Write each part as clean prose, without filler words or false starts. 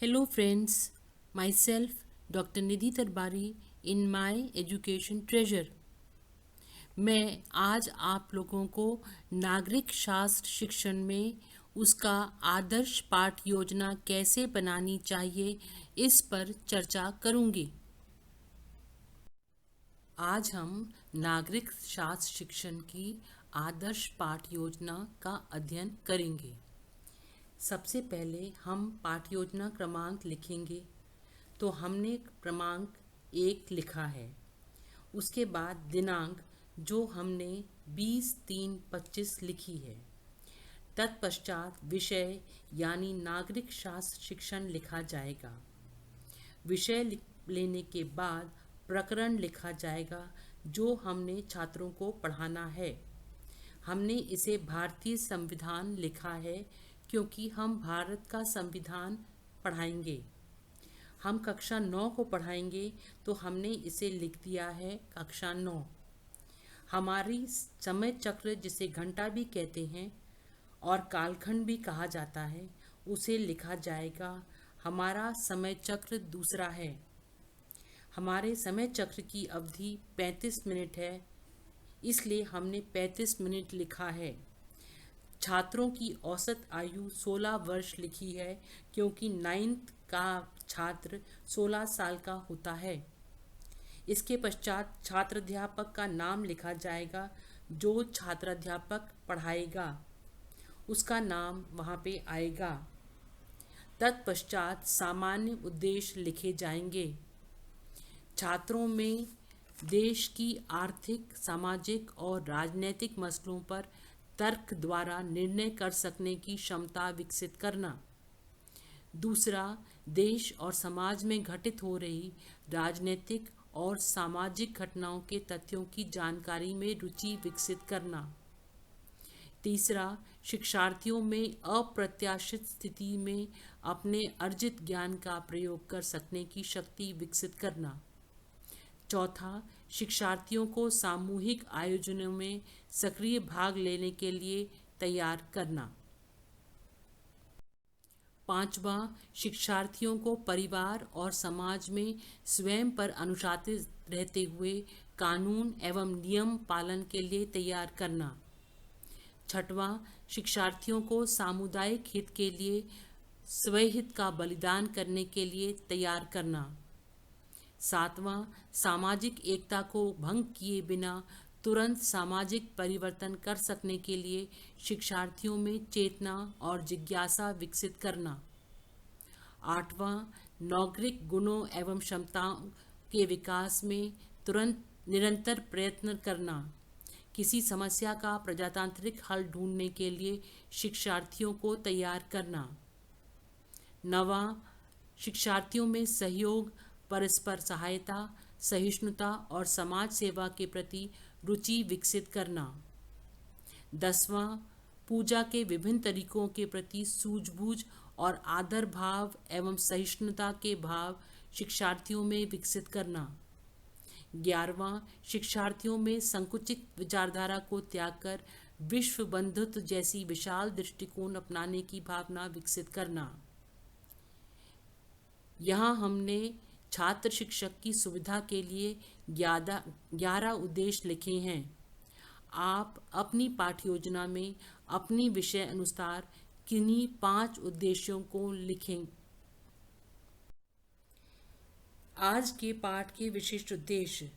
Hello friends, myself Dr. Nidhi Tarbari in my education treasure। मैं आज आप लोगों को नागरिक शास्त्र शिक्षण में उसका आदर्श पाठ योजना कैसे बनानी चाहिए इस पर चर्चा करूंगी। आज हम नागरिक शास्त्र शिक्षण की आदर्श पाठ योजना का अध्ययन करेंगे। सबसे पहले हम पाठ योजना क्रमांक लिखेंगे। तो हमने क्रमांक 1 लिखा है। उसके बाद दिनांक जो हमने 20-3-25 लिखी है। तत्पश्चात विषय यानी नागरिक शास्त्र शिक्षण लिखा जाएगा। विषय लेने के बाद प्रकरण लिखा जाएगा जो हमने छात्रों को पढ़ाना है। हमने इसे भारतीय संविधान लिखा है क्योंकि हम भारत का संविधान पढ़ाएंगे। हम कक्षा 9 को पढ़ाएंगे तो हमने इसे लिख दिया है कक्षा 9। हमारी समय चक्र जिसे घंटा भी कहते हैं और कालखंड भी कहा जाता है उसे लिखा जाएगा। हमारा समय चक्र दूसरा है। हमारे समय चक्र की अवधि 35 मिनट है, इसलिए हमने 35 मिनट लिखा है। छात्रों की औसत आयु 16 वर्ष लिखी है क्योंकि 9th का छात्र 16 साल का होता है। इसके पश्चात छात्राध्यापक का नाम लिखा जाएगा। जो छात्राध्यापक पढ़ाएगा उसका नाम वहाँ पे आएगा। तत्पश्चात सामान्य उद्देश्य लिखे जाएंगे। छात्रों में देश की आर्थिक, सामाजिक और राजनीतिक मसलों पर तर्क द्वारा निर्णय कर सकने की क्षमता विकसित करना। दूसरा, देश और समाज में घटित हो रही राजनीतिक और सामाजिक घटनाओं के तथ्यों की जानकारी में रुचि विकसित करना। तीसरा, शिक्षार्थियों में अप्रत्याशित स्थिति में अपने अर्जित ज्ञान का प्रयोग कर सकने की शक्ति विकसित करना। चौथा, शिक्षार्थियों को सामूहिक आयोजनों में सक्रिय भाग लेने के लिए तैयार करना। पांचवा, शिक्षार्थियों को परिवार और समाज में स्वयं पर अनुशासित रहते हुए कानून एवं नियम पालन के लिए तैयार करना। छठवां, शिक्षार्थियों को सामुदायिक हित के लिए स्वहित का बलिदान करने के लिए तैयार करना। सातवां, सामाजिक एकता को भंग किए बिना तुरंत सामाजिक परिवर्तन कर सकने के लिए शिक्षार्थियों में चेतना और जिज्ञासा विकसित करना। आठवां, नागरिक गुणों एवं क्षमताओं के विकास में तुरंत निरंतर प्रयत्न करना। किसी समस्या का प्रजातांत्रिक हल ढूंढने के लिए शिक्षार्थियों को तैयार करना। नवां, शिक्षार्थियों में सहयोग, परस्पर सहायता, सहिष्णुता और समाज सेवा के प्रति रुचि विकसित करना। 10वां, पूजा के विभिन्न तरीकों के प्रति सूझबूझ और आदर भाव एवं सहिष्णुता के भाव शिक्षार्थियों में विकसित करना। 11वां, शिक्षार्थियों में संकुचित विचारधारा को त्याग कर विश्व बंधुत्व जैसी विशाल दृष्टिकोण अपनाने की भावना विकसित करना। यहाँ हमने छात्र शिक्षक की सुविधा के लिए 11 उद्देश्य लिखे हैं। आप अपनी पाठ्य योजना में अपनी विषय अनुसार किन्हीं 5 उद्देश्यों को लिखें। आज के पाठ के विशिष्ट उद्देश्य: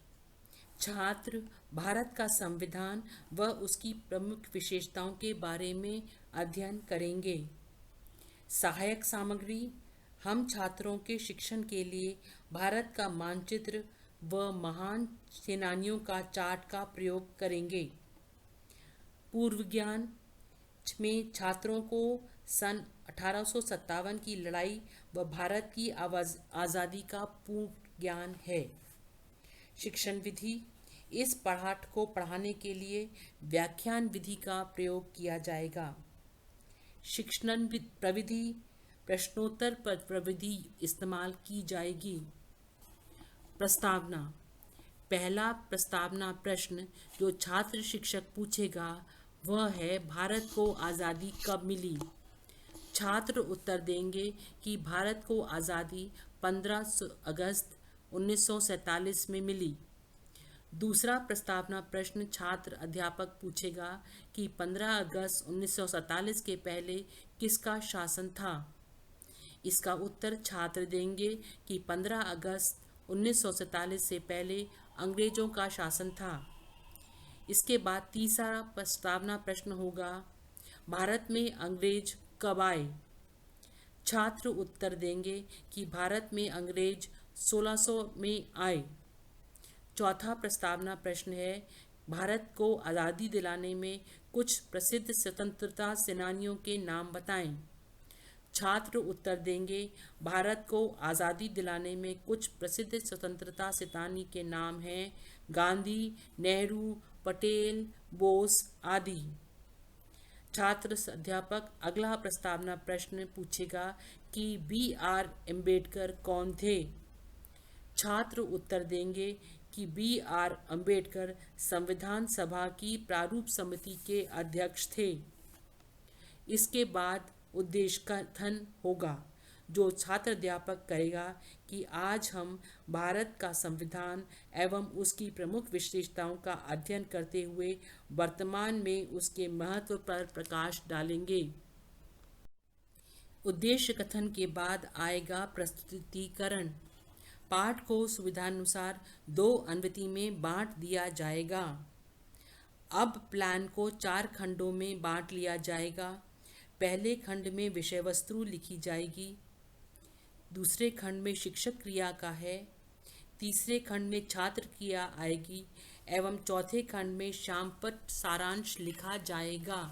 छात्र भारत का संविधान व उसकी प्रमुख विशेषताओं के बारे में अध्ययन करेंगे। सहायक सामग्री: हम छात्रों के शिक्षण के लिए भारत का मानचित्र व महान सेनानियों का चार्ट का प्रयोग करेंगे। पूर्व ज्ञान में छात्रों को सन 1857 की लड़ाई व भारत की आज़ादी का पूर्ण ज्ञान है। शिक्षण विधि: इस पाठ को पढ़ाने के लिए व्याख्यान विधि का प्रयोग किया जाएगा। शिक्षण प्रविधि: प्रश्नोत्तर प्रविधि इस्तेमाल की जाएगी। प्रस्तावना: पहला प्रस्तावना प्रश्न जो छात्र शिक्षक पूछेगा वह है, भारत को आज़ादी कब मिली। छात्र उत्तर देंगे कि भारत को आज़ादी 15 अगस्त 1947 में मिली। दूसरा प्रस्तावना प्रश्न छात्र अध्यापक पूछेगा कि 15 अगस्त 1947 के पहले किसका शासन था। इसका उत्तर छात्र देंगे कि 15 अगस्त 1947 से पहले अंग्रेजों का शासन था। इसके बाद तीसरा प्रस्तावना प्रश्न होगा, भारत में अंग्रेज कब आए। छात्र उत्तर देंगे कि भारत में अंग्रेज 1600 में आए। चौथा प्रस्तावना प्रश्न है, भारत को आज़ादी दिलाने में कुछ प्रसिद्ध स्वतंत्रता सेनानियों के नाम बताएं। छात्र उत्तर देंगे, भारत को आज़ादी दिलाने में कुछ प्रसिद्ध स्वतंत्रता सेनानी के नाम हैं गांधी, नेहरू, पटेल, बोस आदि। छात्र अध्यापक अगला प्रस्तावना प्रश्न पूछेगा कि B.R. अम्बेडकर कौन थे। छात्र उत्तर देंगे कि B.R. अम्बेडकर संविधान सभा की प्रारूप समिति के अध्यक्ष थे। इसके बाद उद्देश्य कथन होगा जो छात्र अध्यापक करेगा कि आज हम भारत का संविधान एवं उसकी प्रमुख विशेषताओं का अध्ययन करते हुए वर्तमान में उसके महत्व पर प्रकाश डालेंगे। उद्देश्य कथन के बाद आएगा प्रस्तुतिकरण। पाठ को सुविधानुसार 2 अनुवृत्ति में बांट दिया जाएगा। अब प्लान को 4 खंडों में बांट लिया जाएगा। पहले खंड में विषय वस्तु लिखी जाएगी, दूसरे खंड में शिक्षक क्रिया का है, तीसरे खंड में छात्र क्रिया आएगी एवं चौथे खंड में शामपट सारांश लिखा जाएगा।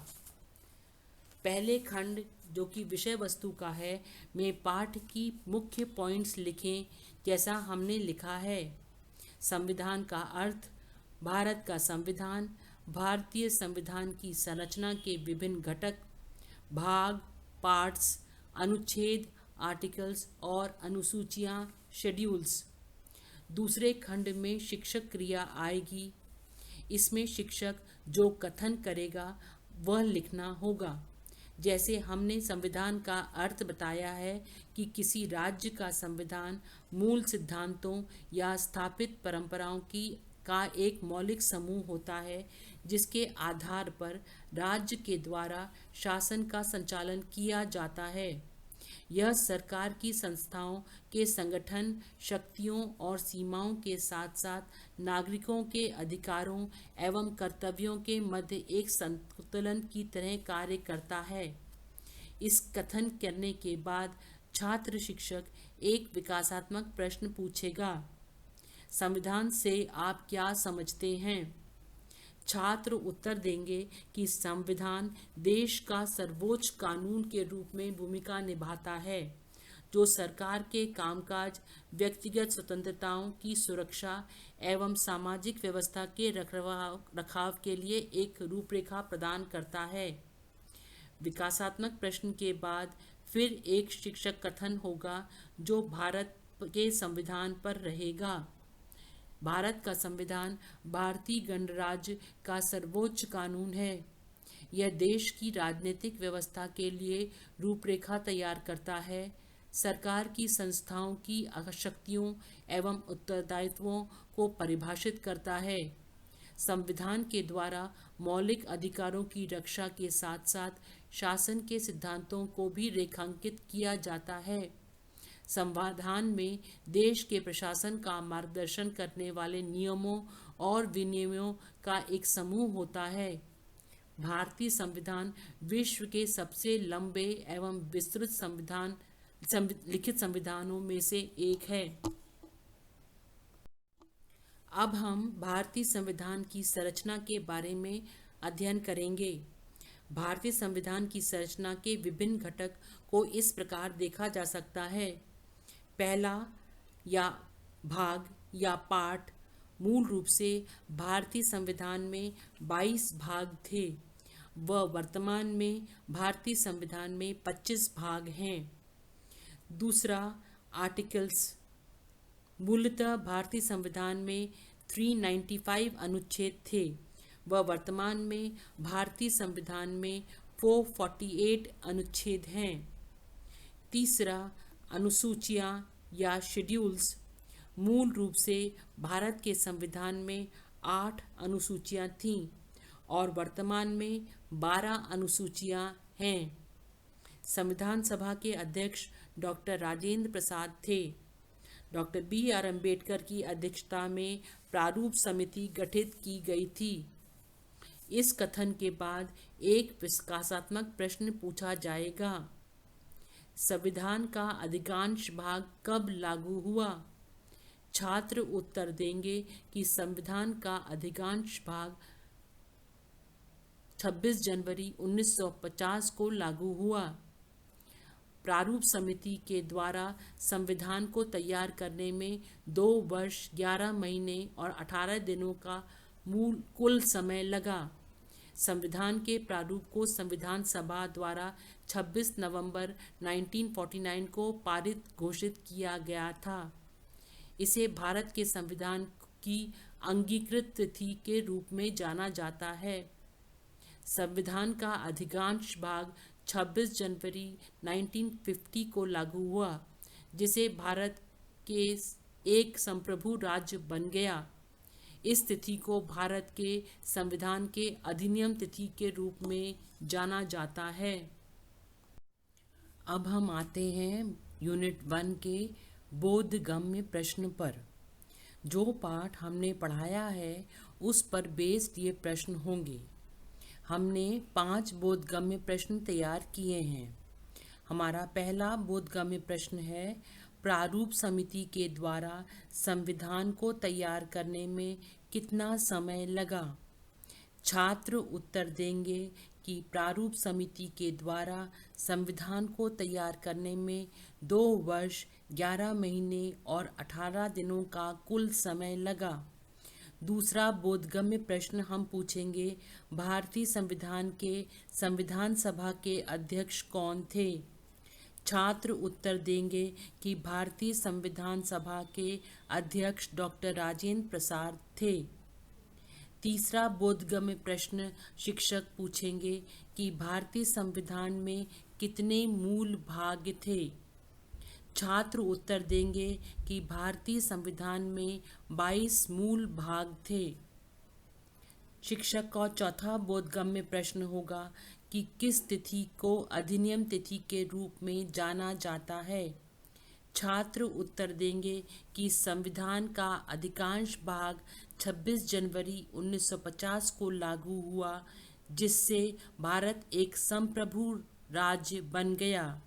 पहले खंड जो कि विषय वस्तु का है में पाठ की मुख्य पॉइंट्स लिखें जैसा हमने लिखा है। संविधान का अर्थ, भारत का संविधान, भारतीय संविधान की संरचना के विभिन्न घटक, भाग, पार्ट्स, अनुच्छेद, आर्टिकल्स और अनुसूचियां, शेड्यूल्स। दूसरे खंड में शिक्षक क्रिया आएगी। इसमें शिक्षक जो कथन करेगा वह लिखना होगा। जैसे हमने संविधान का अर्थ बताया है कि किसी राज्य का संविधान मूल सिद्धांतों या स्थापित परंपराओं का एक मौलिक समूह होता है जिसके आधार पर राज्य के द्वारा शासन का संचालन किया जाता है। यह सरकार की संस्थाओं के संगठन, शक्तियों और सीमाओं के साथ साथ नागरिकों के अधिकारों एवं कर्तव्यों के मध्य एक संतुलन की तरह कार्य करता है। इस कथन करने के बाद छात्र शिक्षक एक विकासात्मक प्रश्न पूछेगा, संविधान से आप क्या समझते हैं। छात्र उत्तर देंगे कि संविधान देश का सर्वोच्च कानून के रूप में भूमिका निभाता है जो सरकार के कामकाज, व्यक्तिगत स्वतंत्रताओं की सुरक्षा एवं सामाजिक व्यवस्था के रखरखाव के लिए एक रूपरेखा प्रदान करता है। विकासात्मक प्रश्न के बाद फिर एक शिक्षक कथन होगा जो भारत के संविधान पर रहेगा। भारत का संविधान भारतीय गणराज्य का सर्वोच्च कानून है। यह देश की राजनीतिक व्यवस्था के लिए रूपरेखा तैयार करता है, सरकार की संस्थाओं की शक्तियों एवं उत्तरदायित्वों को परिभाषित करता है। संविधान के द्वारा मौलिक अधिकारों की रक्षा के साथ साथ शासन के सिद्धांतों को भी रेखांकित किया जाता है। संविधान में देश के प्रशासन का मार्गदर्शन करने वाले नियमों और विनियमों का एक समूह होता है। भारतीय संविधान विश्व के सबसे लंबे एवं विस्तृत लिखित संविधानों में से एक है। अब हम भारतीय संविधान की संरचना के बारे में अध्ययन करेंगे। भारतीय संविधान की संरचना के विभिन्न घटक को इस प्रकार देखा जा सकता है। पहला या भाग या पार्ट, मूल रूप से भारतीय संविधान में 22 भाग थे व वर्तमान में भारतीय संविधान में 25 भाग हैं। दूसरा, आर्टिकल्स, मूलतः भारतीय संविधान में 395 अनुच्छेद थे व वर्तमान में भारतीय संविधान में 448 अनुच्छेद हैं। तीसरा, अनुसूचियाँ या शेड्यूल्स। मूल रूप से भारत के संविधान में 8 अनुसूचियाँ थीं और वर्तमान में 12 अनुसूचियाँ हैं। संविधान सभा के अध्यक्ष डॉक्टर राजेंद्र प्रसाद थे। डॉक्टर BR अम्बेडकर की अध्यक्षता में प्रारूप समिति गठित की गई थी। इस कथन के बाद एक विकासात्मक प्रश्न पूछा जाएगा। संविधान का अधिकांश भाग कब लागू हुआ? छात्र उत्तर देंगे कि संविधान का अधिकांश भाग 26 जनवरी 1950 को लागू हुआ। प्रारूप समिति के द्वारा संविधान को तैयार करने में 2 वर्ष 11 महीने और 18 दिनों का कुल समय लगा। संविधान के प्रारूप को संविधान सभा द्वारा 26 नवंबर 1949 को पारित घोषित किया गया था। इसे भारत के संविधान की अंगीकृत तिथि के रूप में जाना जाता है। संविधान का अधिकांश भाग 26 जनवरी 1950 को लागू हुआ, जिसे भारत के एक संप्रभु राज्य बन गया। इस तिथि को भारत के संविधान के अधिनियम तिथि के रूप में जाना जाता है। अब हम आते हैं यूनिट 1 के बोधगम्य प्रश्न पर। जो पाठ हमने पढ़ाया है उस पर बेस्ड ये प्रश्न होंगे। हमने 5 बोधगम्य प्रश्न तैयार किए हैं। हमारा पहला बोधगम्य प्रश्न है, प्रारूप समिति के द्वारा संविधान को तैयार करने में कितना समय लगा? छात्र उत्तर देंगे कि प्रारूप समिति के द्वारा संविधान को तैयार करने में 2 वर्ष 11 महीने और 18 दिनों का कुल समय लगा। दूसरा बोधगम्य प्रश्न हम पूछेंगे, भारतीय संविधान के संविधान सभा के अध्यक्ष कौन थे? छात्र उत्तर देंगे कि भारतीय संविधान सभा के अध्यक्ष डॉक्टर राजेंद्र प्रसाद थे। तीसरा बोधगम्य प्रश्न शिक्षक पूछेंगे कि भारतीय संविधान में कितने मूल भाग थे? छात्र उत्तर देंगे कि भारतीय संविधान में 22 मूल भाग थे। शिक्षक का चौथा बोधगम्य प्रश्न होगा कि किस तिथि को अधिनियम तिथि के रूप में जाना जाता है? छात्र उत्तर देंगे कि संविधान का अधिकांश भाग 26 जनवरी 1950 को लागू हुआ, जिससे भारत एक संप्रभु राज्य बन गया।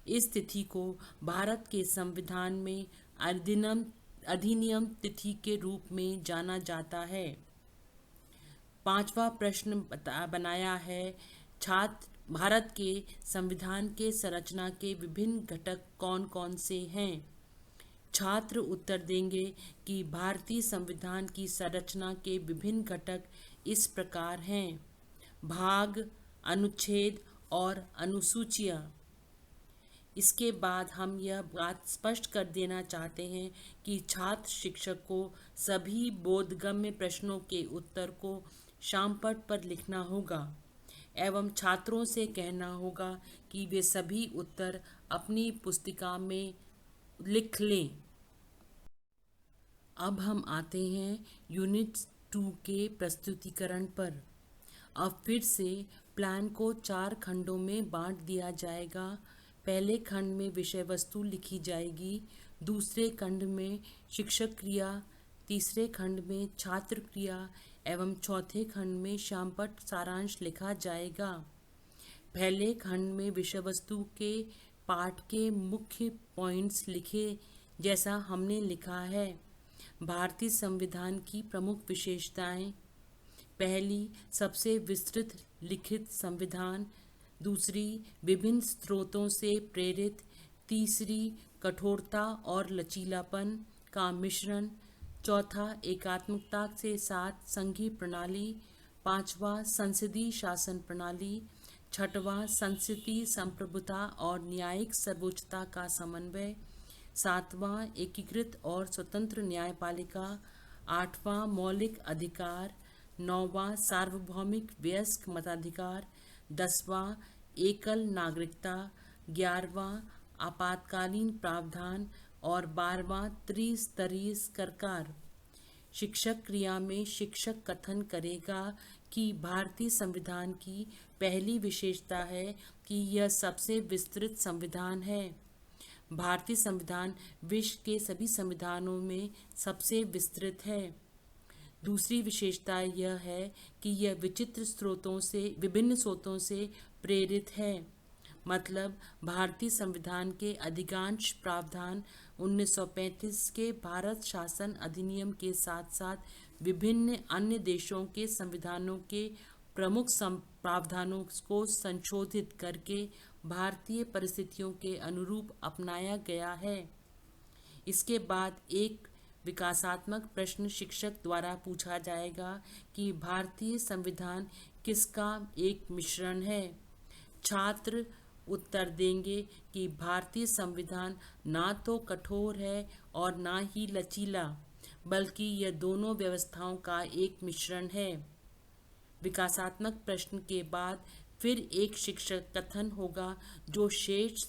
इस तिथि को भारत के संविधान में अधिनियम तिथि के रूप में जाना जाता है। पांचवा प्रश्न बनाया है, छात्र भारत के संविधान के संरचना के विभिन्न घटक कौन कौन से हैं? छात्र उत्तर देंगे कि भारतीय संविधान की संरचना के विभिन्न घटक इस प्रकार हैं: भाग, अनुच्छेद और अनुसूचियाँ। इसके बाद हम यह बात स्पष्ट कर देना चाहते हैं कि छात्र शिक्षक को सभी बोधगम्य प्रश्नों के उत्तर को शामपट पर लिखना होगा एवं छात्रों से कहना होगा कि वे सभी उत्तर अपनी पुस्तिका में लिख लें। अब हम आते हैं यूनिट 2 के प्रस्तुतिकरण पर। अब फिर से प्लान को 4 खंडों में बांट दिया जाएगा। पहले खंड में विषय वस्तु लिखी जाएगी, दूसरे खंड में शिक्षक क्रिया, तीसरे खंड में छात्र क्रिया एवं चौथे खंड में शामपट सारांश लिखा जाएगा। पहले खंड में विषय वस्तु के पाठ के मुख्य पॉइंट्स लिखे जैसा हमने लिखा है। भारतीय संविधान की प्रमुख विशेषताएं: पहली, सबसे विस्तृत लिखित संविधान। दूसरी, विभिन्न स्रोतों से प्रेरित। तीसरी, कठोरता और लचीलापन का मिश्रण। चौथा, एकात्मकता के साथ संघीय प्रणाली। पांचवा, संसदीय शासन प्रणाली। छठवां, संसदीय संप्रभुता और न्यायिक सर्वोच्चता का समन्वय। सातवां, एकीकृत और स्वतंत्र न्यायपालिका। आठवां, मौलिक अधिकार। नौवां, सार्वभौमिक वयस्क मताधिकार। 10वां, एकल नागरिकता। 11वां, आपातकालीन प्रावधान और 12वां त्रिस्तरीय सरकार। शिक्षक क्रिया में शिक्षक कथन करेगा कि भारतीय संविधान की पहली विशेषता है कि यह सबसे विस्तृत संविधान है। भारतीय संविधान विश्व के सभी संविधानों में सबसे विस्तृत है। दूसरी विशेषता यह है कि यह विभिन्न स्रोतों से प्रेरित है। मतलब भारतीय संविधान के अधिकांश प्रावधान 1935 के भारत शासन अधिनियम के साथ साथ विभिन्न अन्य देशों के संविधानों के प्रमुख प्रावधानों को संशोधित करके भारतीय परिस्थितियों के अनुरूप अपनाया गया है। इसके बाद एक विकासात्मक प्रश्न शिक्षक द्वारा पूछा जाएगा कि भारतीय संविधान किसका एक मिश्रण है। छात्र उत्तर देंगे कि भारतीय संविधान ना तो कठोर है और ना ही लचीला, बल्कि यह दोनों व्यवस्थाओं का एक मिश्रण है। विकासात्मक प्रश्न के बाद फिर एक शिक्षक कथन होगा जो शेष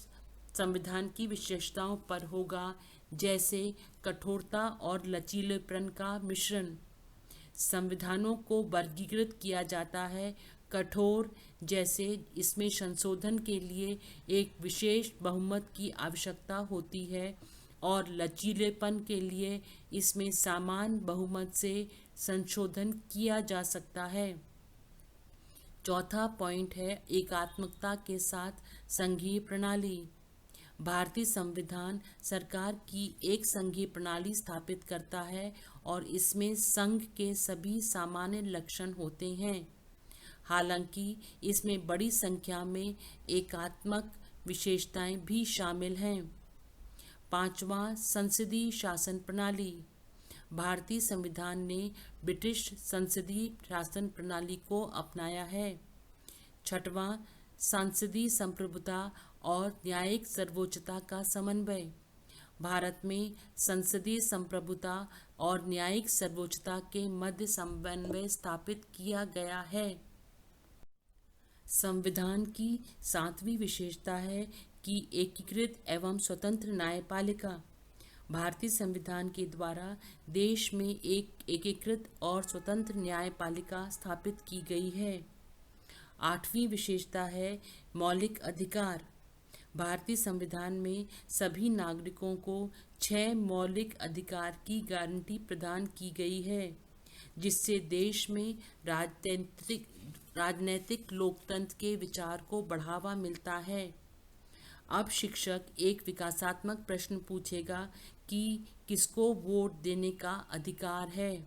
संविधान की विशेषताओं पर होगा, जैसे कठोरता और लचीलेपन का मिश्रण। संविधानों को वर्गीकृत किया जाता है। कठोर जैसे इसमें संशोधन के लिए एक विशेष बहुमत की आवश्यकता होती है, और लचीलेपन के लिए इसमें सामान्य बहुमत से संशोधन किया जा सकता है। चौथा पॉइंट है एकात्मकता के साथ संघीय प्रणाली। भारतीय संविधान सरकार की एक संघीय प्रणाली स्थापित करता है और इसमें संघ के सभी सामान्य लक्षण होते हैं। हालांकि इसमें बड़ी संख्या में एकात्मक विशेषताएं भी शामिल हैं। पांचवा, संसदीय शासन प्रणाली। भारतीय संविधान ने ब्रिटिश संसदीय शासन प्रणाली को अपनाया है। छठवां, सांसदीय संप्रभुता और न्यायिक सर्वोच्चता का समन्वय। भारत में संसदीय संप्रभुता और न्यायिक सर्वोच्चता के मध्य समन्वय स्थापित किया गया है। संविधान की सातवीं विशेषता है कि एकीकृत एवं स्वतंत्र न्यायपालिका। भारतीय संविधान के द्वारा देश में एक एकीकृत और स्वतंत्र न्यायपालिका स्थापित की गई है। आठवीं विशेषता है मौलिक अधिकार। भारतीय संविधान में सभी नागरिकों को 6 मौलिक अधिकार की गारंटी प्रदान की गई है, जिससे देश में राजनैतिक लोकतंत्र के विचार को बढ़ावा मिलता है। अब शिक्षक एक विकासात्मक प्रश्न पूछेगा कि किसको वोट देने का अधिकार है।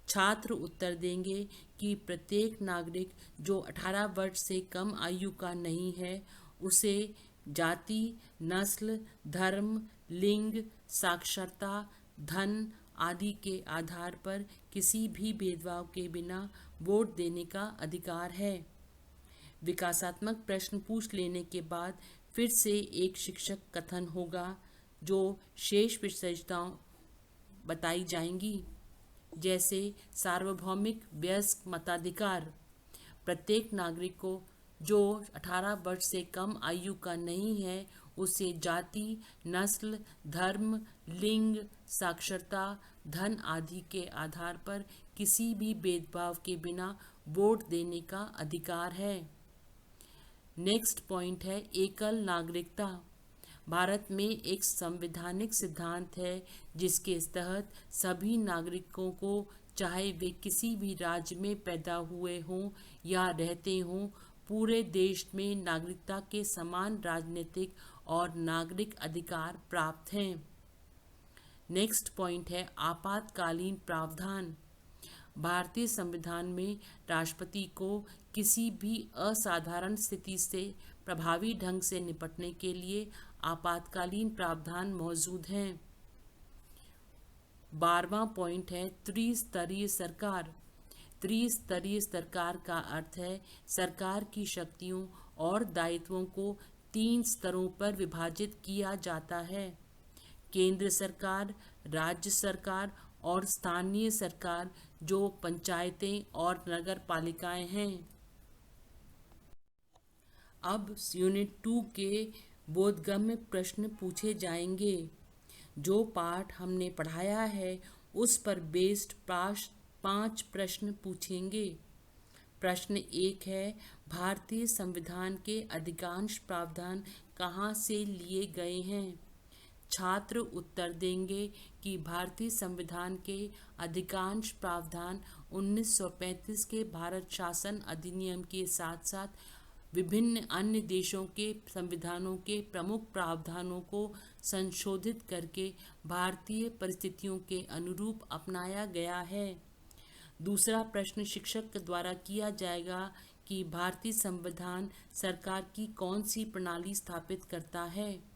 छात्र उत्तर देंगे कि प्रत्येक नागरिक जो 18 वर्ष से कम आयु का नहीं है, उसे जाति, नस्ल, धर्म, लिंग, साक्षरता, धन आदि के आधार पर किसी भी भेदभाव के बिना वोट देने का अधिकार है। विकासात्मक प्रश्न पूछ लेने के बाद फिर से एक शिक्षक कथन होगा जो शेष विशेषताएं बताई जाएंगी, जैसे सार्वभौमिक वयस्क मताधिकार। प्रत्येक नागरिक को जो 18 वर्ष से कम आयु का नहीं है, उसे जाति, नस्ल, धर्म, लिंग, साक्षरता, धन आदि के आधार पर किसी भी भेदभाव के बिना वोट देने का अधिकार है। नेक्स्ट पॉइंट है एकल नागरिकता। भारत में एक संवैधानिक सिद्धांत है जिसके तहत सभी नागरिकों को, चाहे वे किसी भी राज्य में पैदा हुए हों या रहते हों, पूरे देश में नागरिकता के समान राजनीतिक और नागरिक अधिकार प्राप्त हैं। नेक्स्ट पॉइंट है आपातकालीन प्रावधान। भारतीय संविधान में राष्ट्रपति को किसी भी असाधारण स्थिति से प्रभावी ढंग से निपटने के लिए आपातकालीन प्रावधान मौजूद हैं। 12वां पॉइंट है त्रिस्तरीय सरकार। त्रिस्तरीय सरकार का अर्थ है सरकार की शक्तियों और दायित्वों को 3 स्तरों पर विभाजित किया जाता है। केंद्र सरकार, राज्य सरकार और स्थानीय सरकार, जो पंचायतें और नगर पालिकाएं हैं। अब यूनिट 2 के बोधगम्य प्रश्न पूछे जाएंगे। जो पाठ हमने पढ़ाया है उस पर बेस्ड 5 प्रश्न पूछेंगे। प्रश्न 1 है, भारतीय संविधान के अधिकांश प्रावधान कहाँ से लिए गए हैं? छात्र उत्तर देंगे कि भारतीय संविधान के अधिकांश प्रावधान 1935 के भारत शासन अधिनियम के साथ साथ विभिन्न अन्य देशों के संविधानों के प्रमुख प्रावधानों को संशोधित करके भारतीय परिस्थितियों के अनुरूप अपनाया गया है। दूसरा प्रश्न शिक्षक के द्वारा किया जाएगा कि भारतीय संविधान सरकार की कौन सी प्रणाली स्थापित करता है?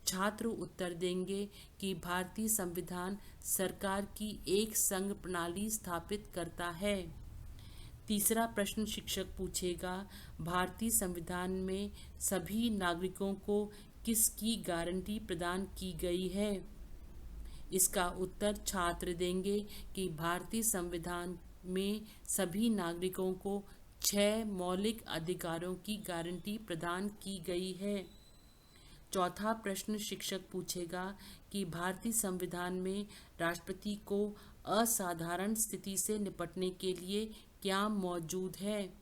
छात्र उत्तर देंगे कि भारतीय संविधान सरकार की एक संघ प्रणाली स्थापित करता है। तीसरा प्रश्न शिक्षक पूछेगा, भारतीय संविधान में सभी नागरिकों को किसकी गारंटी प्रदान की गई है? इसका उत्तर छात्र देंगे कि भारतीय संविधान में सभी नागरिकों को 6 मौलिक अधिकारों की गारंटी प्रदान की गई है। चौथा प्रश्न शिक्षक पूछेगा कि भारतीय संविधान में राष्ट्रपति को असाधारण स्थिति से निपटने के लिए क्या मौजूद है?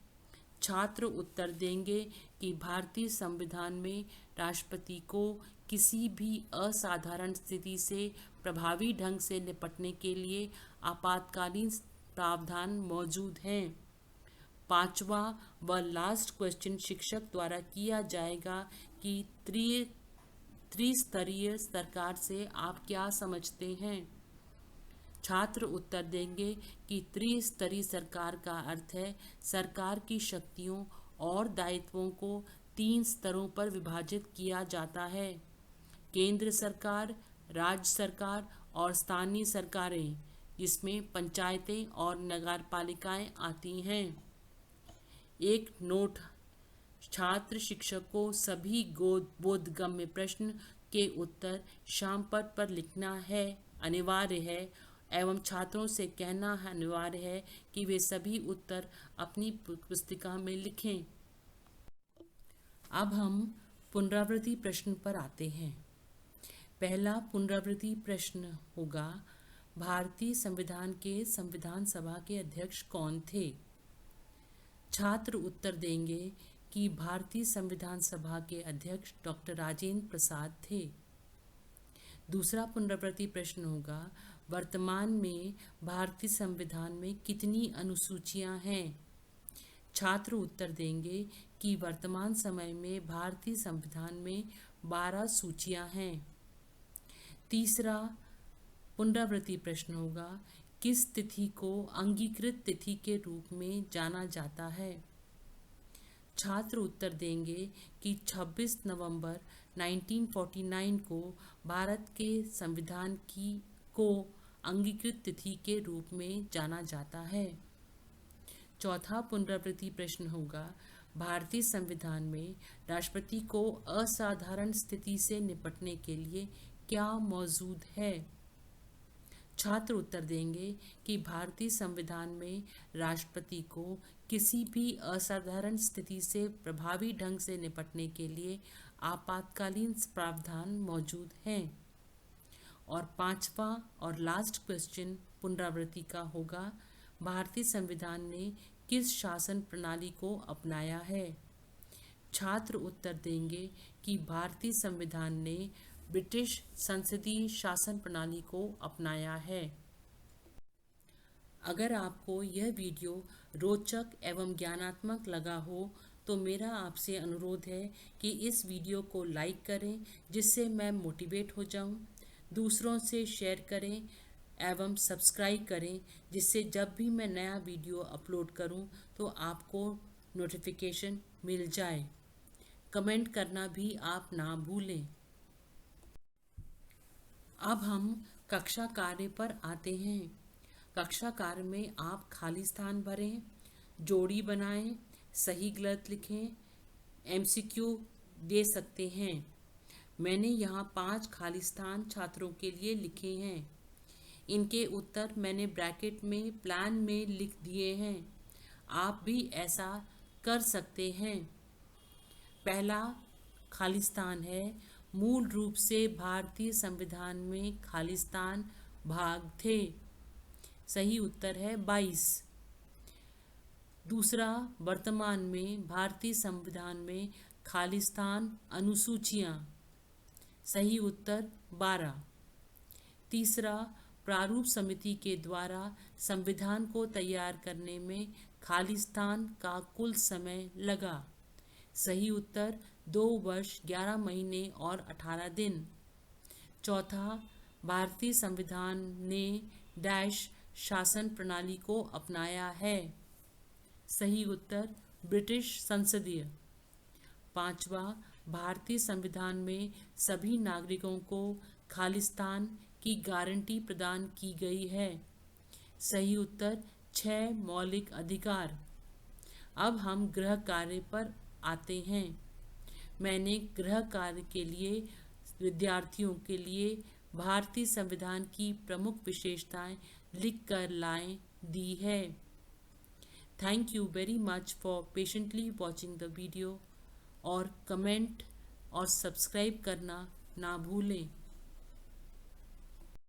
छात्र उत्तर देंगे कि भारतीय संविधान में राष्ट्रपति को किसी भी असाधारण स्थिति से प्रभावी ढंग से निपटने के लिए आपातकालीन प्रावधान मौजूद हैं। पांचवा व लास्ट क्वेश्चन शिक्षक द्वारा किया जाएगा कि त्रिस्तरीय सरकार से आप क्या समझते हैं? छात्र उत्तर देंगे कि त्रिस्तरीय सरकार का अर्थ है सरकार की शक्तियों और दायित्वों को 3 स्तरों पर विभाजित किया जाता है। केंद्र सरकार, राज्य सरकार और स्थानीय सरकारें, जिसमें पंचायतें और नगरपालिकाएं आती हैं। एक नोट, छात्र शिक्षक को सभी बोधगम्य प्रश्न के उत्तर श्यामपट्ट पर लिखना है अनिवार्य है एवं छात्रों से कहना अनिवार्य है कि वे सभी उत्तर अपनी पुस्तिका में लिखें। अब हम पुनरावृत्ति प्रश्न पर आते हैं। पहला पुनरावृत्ति प्रश्न होगा, भारतीय संविधान के संविधान सभा के अध्यक्ष कौन थे? छात्र उत्तर देंगे कि भारतीय संविधान सभा के अध्यक्ष डॉक्टर राजेंद्र प्रसाद थे। दूसरा पुनरावृत्ति प्रश्न होगा, वर्तमान में भारतीय संविधान में कितनी अनुसूचियां हैं? छात्र उत्तर देंगे कि वर्तमान समय में भारतीय संविधान में 12 सूचियां हैं। तीसरा पुनरावृत्ति प्रश्न होगा, किस तिथि को अंगीकृत तिथि के रूप में जाना जाता है? छात्र उत्तर देंगे कि 26 नवंबर 1949 को भारत के संविधान को अंगीकृत तिथि के रूप में जाना जाता है। चौथा पुनरावृत्ति प्रश्न होगा, भारतीय संविधान में राष्ट्रपति को असाधारण स्थिति से निपटने के लिए क्या मौजूद है? छात्र उत्तर देंगे कि भारतीय संविधान में राष्ट्रपति को किसी भी असाधारण स्थिति से प्रभावी ढंग से निपटने के लिए आपातकालीन प्रावधान मौजूद हैं। और पांचवा और लास्ट क्वेश्चन पुनरावृत्ति का होगा, भारतीय संविधान ने किस शासन प्रणाली को अपनाया है? छात्र उत्तर देंगे कि भारतीय संविधान ने ब्रिटिश संसदीय शासन प्रणाली को अपनाया है। अगर आपको यह वीडियो रोचक एवं ज्ञानात्मक लगा हो तो मेरा आपसे अनुरोध है कि इस वीडियो को लाइक करें, जिससे मैं मोटिवेट हो जाऊं। दूसरों से शेयर करें एवं सब्सक्राइब करें, जिससे जब भी मैं नया वीडियो अपलोड करूं तो आपको नोटिफिकेशन मिल जाए। कमेंट करना भी आप ना भूलें। अब हम कक्षा कार्य पर आते हैं। कक्षा कार्य में आप खाली स्थान भरें, जोड़ी बनाएं, सही गलत लिखें, एमसीक्यू दे सकते हैं। मैंने यहाँ 5 खाली स्थान छात्रों के लिए लिखे हैं। इनके उत्तर मैंने ब्रैकेट में प्लान में लिख दिए हैं। आप भी ऐसा कर सकते हैं। पहला खालिस्तान है। मूल रूप से भारतीय संविधान में खालिस्तान भाग थे। सही उत्तर है 22। दूसरा, वर्तमान में भारतीय संविधान में खालिस्तान अनुसूचियां। सही उत्तर 12। तीसरा, प्रारूप समिति के द्वारा संविधान को तैयार करने में खालिस्तान का कुल समय लगा। सही उत्तर 2 वर्ष 11 महीने और 18 दिन। चौथा, भारतीय संविधान ने डैश शासन प्रणाली को अपनाया है। सही उत्तर ब्रिटिश संसदीय। पांचवा, भारतीय संविधान में सभी नागरिकों को खालिस्तान की गारंटी प्रदान की गई है। सही उत्तर 6 मौलिक अधिकार। अब हम गृह कार्य पर आते हैं। मैंने गृह कार्य के लिए विद्यार्थियों के लिए भारतीय संविधान की प्रमुख विशेषताएं लिखकर लाएं दी है। Thank you very much for patiently watching the video और कमेंट और सब्सक्राइब करना ना भूलें।